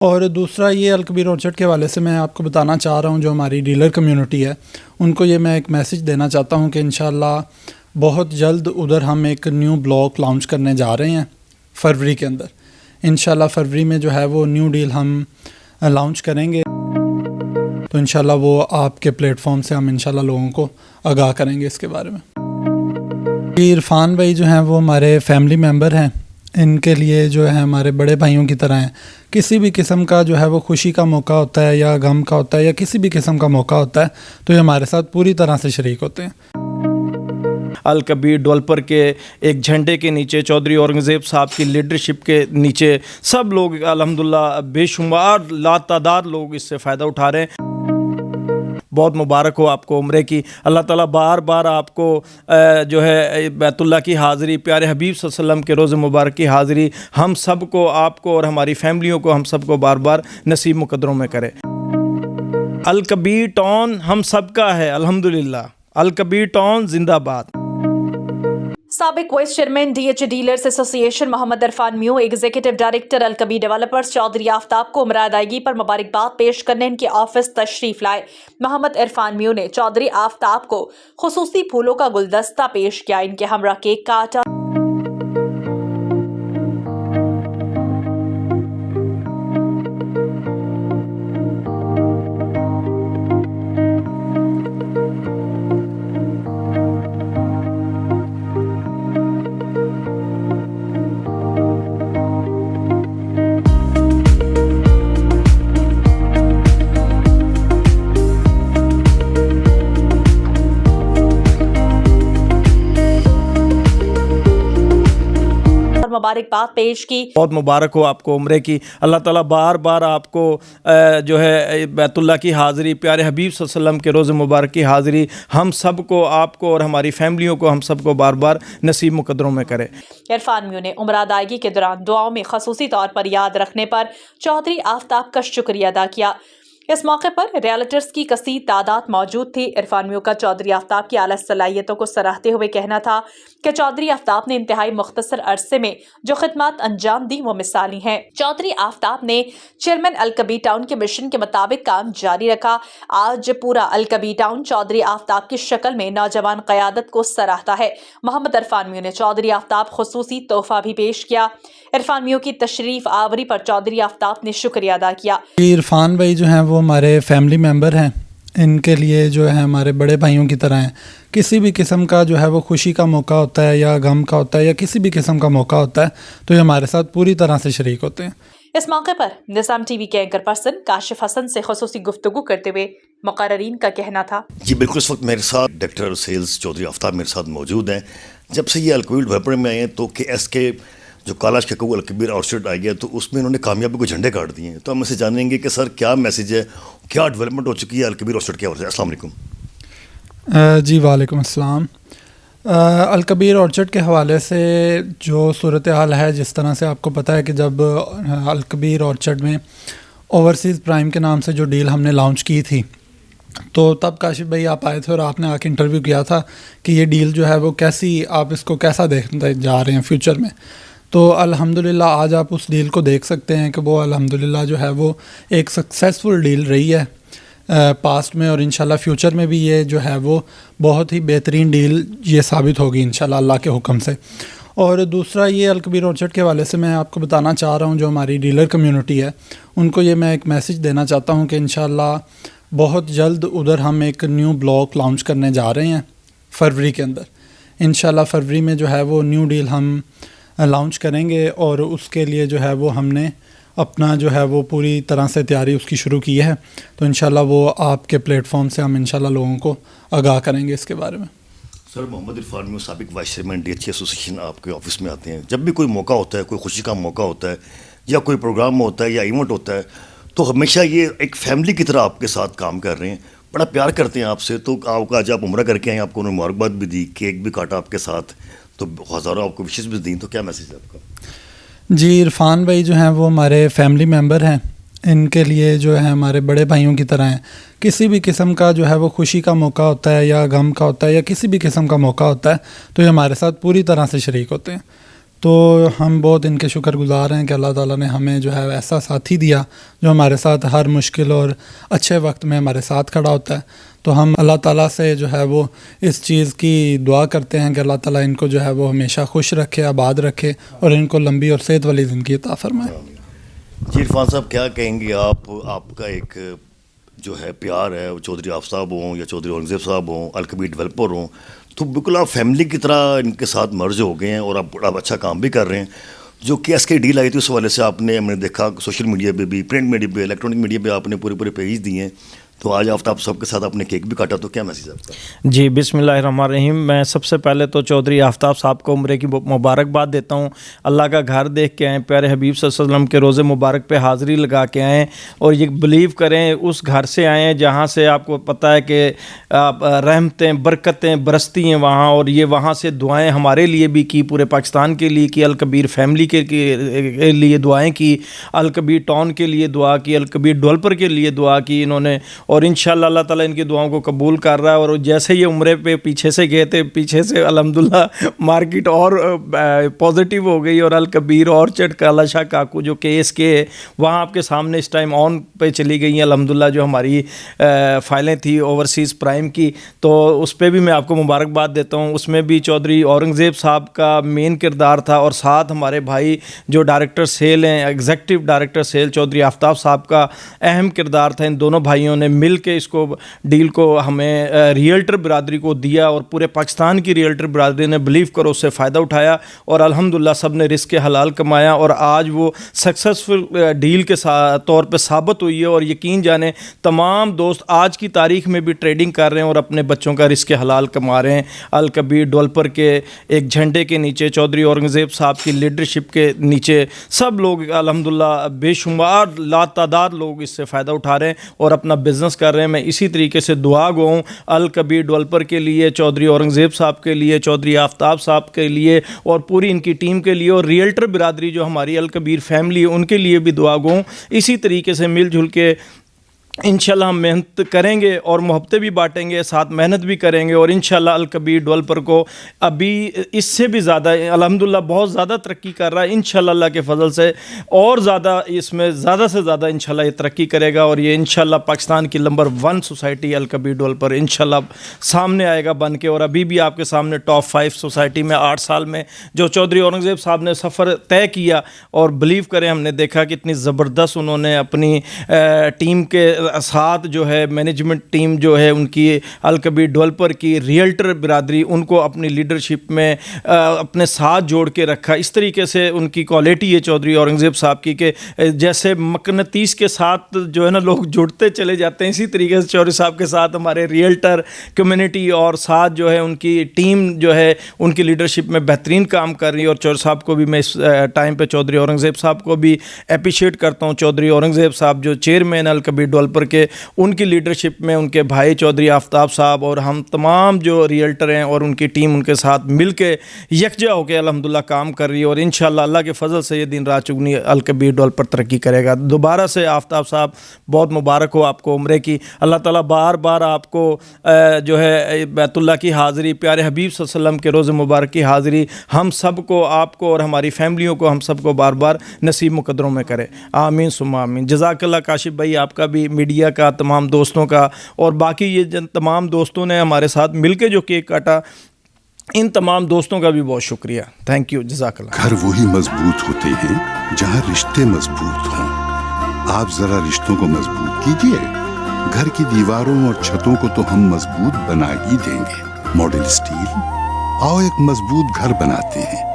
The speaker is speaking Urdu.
اور دوسرا یہ الکبیر اورچرڈ کے حوالے سے میں آپ کو بتانا چاہ رہا ہوں، جو ہماری ڈیلر کمیونٹی ہے ان کو یہ میں ایک میسج دینا چاہتا ہوں کہ انشاءاللہ بہت جلد ادھر ہم ایک نیو بلاک لانچ کرنے جا رہے ہیں فروری کے اندر۔ انشاءاللہ فروری میں جو ہے وہ نیو ڈیل ہم لانچ کریں گے، تو انشاءاللہ وہ آپ کے پلیٹ فارم سے ہم انشاءاللہ لوگوں کو آگاہ کریں گے اس کے بارے میں۔ عرفان بھائی جو ہیں وہ ہمارے فیملی ممبر ہیں، ان کے لیے جو ہے ہمارے بڑے بھائیوں کی طرح ہیں۔ کسی بھی قسم کا جو ہے وہ خوشی کا موقع ہوتا ہے یا غم کا ہوتا ہے یا کسی بھی قسم کا موقع ہوتا ہے تو یہ ہمارے ساتھ پوری طرح سے شریک ہوتے ہیں۔ الکبیر ڈیولپر کے ایک جھنڈے کے نیچے، چودھری اورنگزیب صاحب کی لیڈرشپ کے نیچے سب لوگ الحمدللہ بے شمار لاتعداد لوگ اس سے فائدہ اٹھا رہے ہیں۔ بہت مبارک ہو آپ کو عمرے کی، اللہ تعالیٰ بار بار آپ کو جو ہے بیت اللہ کی حاضری، پیارے حبیب صلی اللہ علیہ وسلم کے روز مبارک کی حاضری ہم سب کو، آپ کو اور ہماری فیملیوں کو، ہم سب کو بار بار نصیب مقدروں میں کرے۔ الکبیر ٹاؤن ہم سب کا ہے الحمدللہ، الکبیر ٹاؤن زندہ باد۔ سابق vice chairman D H dealers association Muhammad Irfan Meo, executive director Al-Kabir developers Chaudhry Aftab کو عمرہ ادائیگی پر مبارکباد پیش کرنے ان کے آفس تشریف لائے۔ محمد عرفان میو نے چودھری آفتاب کو خصوصی پھولوں کا گلدستہ پیش کیا، ان کے ہمراہ کیک کاٹا۔ مبارکباد پیش کی۔ بہت مبارک ہو آپ کو عمرے کی، اللہ تعالیٰ بار بار آپ کو جو ہے بیت اللہ کی حاضری، پیارے حبیب صلی اللہ علیہ وسلم کے روز مبارک کی حاضری ہم سب کو، آپ کو اور ہماری فیملیوں کو، ہم سب کو بار بار نصیب مقدروں میں کرے۔ عرفان میو نے عمرہ ادائیگی کے دوران دعاؤں میں خصوصی طور پر یاد رکھنے پر چودھری آفتاب کا شکریہ ادا کیا۔ اس موقع پر ریالٹرز کی کثیر تعداد موجود تھی۔ عرفان میو کا چودھری آفتاب کی اعلیٰ صلاحیتوں کو سراہتے ہوئے کہنا تھا کہ چودھری آفتاب نے انتہائی مختصر عرصے میں جو خدمات انجام دی وہ مثالی ہیں۔ چودھری آفتاب نے چیئرمین الکبیر ٹاؤن کے مشن کے مطابق کام جاری رکھا۔ آج پورا الکبیر ٹاؤن چودھری آفتاب کی شکل میں نوجوان قیادت کو سراہتا ہے۔ محمد عرفان میو نے چودھری آفتاب خصوصی تحفہ بھی پیش کیا۔ عرفان میو کی تشریف آوری پر چودھری آفتاب نے شکریہ ادا کیا۔ عرفان بھائی جو ہیں وہ ہمارے فیملی ممبر ہیں، ان کے لیے جو ہے ہمارے بڑے بھائیوں کی طرح ہیں۔ کسی بھی قسم کا جو ہے وہ خوشی کا موقع ہوتا ہے یا غم کا ہوتا ہے یا کسی بھی قسم کا موقع ہوتا ہے تو یہ ہمارے ساتھ پوری طرح سے شریک ہوتے ہیں۔ اس موقع پر نظام ٹی وی کے اینکر پرسن کاشف حسن سے خصوصی گفتگو کرتے ہوئے مقررین کا کہنا تھا، جی بالکل، اس وقت میرے ساتھ ڈائریکٹر سیلز چودھری آفتاب میرے ساتھ موجود ہیں۔ جب سے یہ الکبیر ڈیولپر میں آئے ہیں تو کے ایس کے جو کالاش کے کو الکبیر اورچرڈ آئی ہے تو اس میں انہوں نے کامیابی کو جھنڈے کاٹ دیے ہیں، تو ہم اسے جانیں گے کہ سر کیا میسیج ہے، کیا ڈیولپمنٹ ہو چکی ہے الکبیر اورچرڈ کے حوالے سے۔ السلام علیکم۔ جی وعلیکم السلام۔ الکبیر اورچرڈ کے حوالے سے جو صورتحال ہے، جس طرح سے آپ کو پتہ ہے کہ جب الکبیر اورچرڈ میں اوورسیز پرائم کے نام سے جو ڈیل ہم نے لانچ کی تھی تو تب کاشف بھائی آپ آئے تھے اور آپ نے آ کے انٹرویو کیا تھا کہ یہ ڈیل جو ہے وہ کیسی، آپ اس کو کیسا دیکھتے جا رہے ہیں فیوچر میں۔ تو الحمدللہ آج آپ اس ڈیل کو دیکھ سکتے ہیں کہ وہ الحمدللہ جو ہے وہ ایک سکسیزفل ڈیل رہی ہے پاسٹ میں، اور انشاءاللہ فیوچر میں بھی یہ جو ہے وہ بہت ہی بہترین ڈیل یہ ثابت ہوگی انشاءاللہ اللہ کے حکم سے۔ اور دوسرا یہ الکبیر اورچرڈ کے حوالے سے میں آپ کو بتانا چاہ رہا ہوں، جو ہماری ڈیلر کمیونٹی ہے ان کو یہ میں ایک میسج دینا چاہتا ہوں کہ انشاءاللہ بہت جلد ادھر ہم ایک نیو بلاک لانچ کرنے جا رہے ہیں فروری کے اندر۔ انشاءاللہ فروری میں جو ہے وہ نیو ڈیل ہم لانچ کریں گے، اور اس کے لیے جو ہے وہ ہم نے اپنا جو ہے وہ پوری طرح سے تیاری اس کی شروع کی ہے، تو انشاءاللہ وہ آپ کے پلیٹ فارم سے ہم انشاءاللہ لوگوں کو آگاہ کریں گے اس کے بارے میں۔ سر محمد عرفان میو سابق وائس چیئرمین ڈی ایچ ایسوسی ایشن آپ کے آفس میں آتے ہیں، جب بھی کوئی موقع ہوتا ہے، کوئی خوشی کا موقع ہوتا ہے یا کوئی پروگرام ہوتا ہے یا ایونٹ ہوتا ہے تو ہمیشہ یہ ایک فیملی کی طرح آپ کے ساتھ کام کر رہے ہیں، بڑا پیار کرتے ہیں آپ سے۔ تو آپ کا آج آپ عمرہ کر کے آئے، آپ کو انہوں نے مبارکباد بھی دی، کیک بھی کاٹا آپ کے ساتھ، تو ہزاروں آپ کو وشز بھی دیں، تو کیا میسیج ہے آپ کا؟ جی عرفان بھائی جو ہیں وہ ہمارے فیملی ممبر ہیں، ان کے لیے جو ہے ہمارے بڑے بھائیوں کی طرح ہیں۔ کسی بھی قسم کا جو ہے وہ خوشی کا موقع ہوتا ہے یا غم کا ہوتا ہے یا کسی بھی قسم کا موقع ہوتا ہے تو یہ ہمارے ساتھ پوری طرح سے شریک ہوتے ہیں۔ تو ہم بہت ان کے شکر گزار ہیں کہ اللہ تعالیٰ نے ہمیں جو ہے ایسا ساتھی دیا جو ہمارے ساتھ ہر مشکل اور اچھے وقت میں ہمارے ساتھ کھڑا ہوتا ہے. تو ہم اللہ تعالیٰ سے جو ہے وہ اس چیز کی دعا کرتے ہیں کہ اللہ تعالیٰ ان کو جو ہے وہ ہمیشہ خوش رکھے, آباد رکھے اور ان کو لمبی اور صحت والی زندگی عطا فرمائے. جی عرفان صاحب, کیا کہیں گے آپ کا ایک جو ہے پیار ہے, وہ چودھری آفتاب ہوں یا چودھری اورنگزیب صاحب ہوں, الکبیر ڈیولپر ہوں, تو بالکل آپ فیملی کی طرح ان کے ساتھ مرج ہو گئے ہیں اور آپ اچھا کام بھی کر رہے ہیں. جو کہ ایس کے ڈیل آئی تھی اس حوالے سے آپ نے, ہم نے دیکھا سوشل میڈیا پہ بھی, پرنٹ میڈیا پہ, الیکٹرانک میڈیا پہ آپ نے پورے پیج دیے ہیں. تو آج آفتاب صاحب کے ساتھ آپ نے کیک بھی کاٹا, تو کیا میسیج ہے آپ کا؟ جی بسم اللہ الرحمن الرحیم. میں سب سے پہلے تو چودھری آفتاب صاحب کو عمرے کی مبارکباد دیتا ہوں. اللہ کا گھر دیکھ کے آئیں, پیارے حبیب صلی اللہ علیہ وسلم کے روزے مبارک پہ حاضری لگا کے آئیں, اور یہ بلیو کریں اس گھر سے آئیں جہاں سے آپ کو پتہ ہے کہ رحمتیں برکتیں برستی ہیں وہاں, اور یہ وہاں سے دعائیں ہمارے لیے بھی کی, پورے پاکستان کے لیے کی, الکبیر فیملی کے لیے دعائیں کی, الکبیر ٹاؤن کے لیے دعا کی, الکبیر ڈیولپر کے لیے دعا کی انہوں نے, اور انشاءاللہ اللہ تعالیٰ ان کی دعاؤں کو قبول کر رہا ہے. اور جیسے یہ عمرے پہ پیچھے سے گئے تھے, پیچھے سے الحمدللہ مارکیٹ اور پازیٹیو ہو گئی, اور الکبیر اورچرڈ کالا شاہ کاکو جو کیس کے وہاں آپ کے سامنے اس ٹائم آن پہ چلی گئی ہیں الحمدللہ, جو ہماری فائلیں تھی اوورسیز پرائم کی, تو اس پہ بھی میں آپ کو مبارکباد دیتا ہوں. اس میں بھی چودھری اورنگزیب صاحب کا مین کردار تھا, اور ساتھ ہمارے بھائی جو ڈائریکٹر سیل ہیں, ایگزیکٹو ڈائریکٹر سیل چودھری آفتاب صاحب کا اہم کردار تھا. ان دونوں بھائیوں نے مل کے اس کو ڈیل کو ہمیں ریئلٹر برادری کو دیا, اور پورے پاکستان کی ریئلٹر برادری نے بلیو کرو اس سے فائدہ اٹھایا, اور الحمدللہ سب نے رزق حلال کمایا, اور آج وہ سکسیسفل ڈیل کے طور پہ ثابت ہوئی ہے. اور یقین جانیں تمام دوست آج کی تاریخ میں بھی ٹریڈنگ کر رہے ہیں اور اپنے بچوں کا رزق حلال کما رہے ہیں. الکبیر ڈیولپر کے ایک جھنڈے کے نیچے, چودھری اورنگزیب صاحب کی لیڈرشپ کے نیچے سب لوگ الحمدللہ بے شمار لاتعداد لوگ اس سے فائدہ اٹھا رہے ہیں اور اپنا بزنس کر رہے ہیں. میں اسی طریقے سے دعا گو ہوں الکبیر ڈیولپر کے لیے, چودھری اورنگزیب صاحب کے لیے, چودھری آفتاب صاحب کے لیے, اور پوری ان کی ٹیم کے لیے, اور ریئلٹر برادری جو ہماری الکبیر فیملی ہے ان کے لیے بھی دعا گو ہوں. اسی طریقے سے مل جل کے انشاءاللہ ہم محنت کریں گے اور محبتیں بھی بانٹیں گے, ساتھ محنت بھی کریں گے, اور انشاءاللہ الکبیر ڈیولپر کو ابھی اس سے بھی زیادہ الحمدللہ بہت زیادہ ترقی کر رہا ہے انشاءاللہ اللہ کے فضل سے, اور زیادہ اس میں زیادہ سے زیادہ انشاءاللہ یہ ترقی کرے گا, اور یہ انشاءاللہ پاکستان کی نمبر 1 سوسائٹی الکبیر ڈیولپر انشاءاللہ سامنے آئے گا بن کے. اور ابھی بھی آپ کے سامنے ٹاپ 5 سوسائٹی میں 8 سال میں جو چودھری اورنگزیب صاحب نے سفر طے کیا, اور بلیو کریں ہم نے دیکھا کہ اتنی زبردست انہوں نے اپنی ٹیم کے ساتھ جو ہے مینجمنٹ ٹیم جو ہے ان کی الکبیر ڈیولپر کی ریئلٹر برادری ان کو اپنی لیڈرشپ میں اپنے ساتھ جوڑ کے رکھا. اس طریقے سے ان کی کوالٹی ہے چودھری اورنگزیب صاحب کی کہ جیسے مقناطیس کے ساتھ جو ہے نا لوگ جڑتے چلے جاتے ہیں, اسی طریقے سے چودھری صاحب کے ساتھ ہمارے ریئلٹر کمیونٹی اور ساتھ جو ہے ان کی ٹیم جو ہے ان کی لیڈرشپ میں بہترین کام کر رہی ہے. اور چودھری صاحب کو بھی میں اس ٹائم پہ چودھری اورنگزیب صاحب کو بھی اپریشیٹ کرتا ہوں. چودھری اورنگزیب صاحب جو چیئرمین الکبیر ڈیولپر کے, ان کی لیڈرشپ میں ان کے بھائی چودھری آفتاب صاحب اور ہم تمام جو ریئلٹر ہیں اور ان کی ٹیم ان کے ساتھ مل کے یکجا ہو کے الحمدللہ کام کر رہی ہے, اور انشاءاللہ اللہ کے فضل سے یہ دن رات چگنی الکبیر ڈیولپر ترقی کرے گا. دوبارہ سے آفتاب صاحب بہت مبارک ہو آپ کو عمرے کی. اللہ تعالیٰ بار بار آپ کو جو ہے بیت اللہ کی حاضری, پیارے حبیب صلی اللہ علیہ وسلم کے روز مبارک کی حاضری ہم سب کو, آپ کو اور ہماری فیملیوں کو, ہم سب کو بار بار نصیب مقدروں میں کرے. آمین ثم آمین. جزاک اللہ کاشف بھائی, آپ کا بھی, میڈیا کا, تمام دوستوں کا, اور باقی یہ تمام دوستوں نے ہمارے ساتھ مل کے جو کیک کاٹا, ان تمام دوستوں کا بھی بہت شکریہ. تھینک یو, جزاک اللہ. گھر وہی مضبوط ہوتے ہیں جہاں رشتے مضبوط ہوں. آپ ذرا رشتوں کو مضبوط کیجئے. گھر کی دیواروں اور چھتوں کو تو ہم مضبوط بنا ہی دیں گے. ماڈل اسٹیل, آؤ ایک مضبوط گھر بناتے ہیں.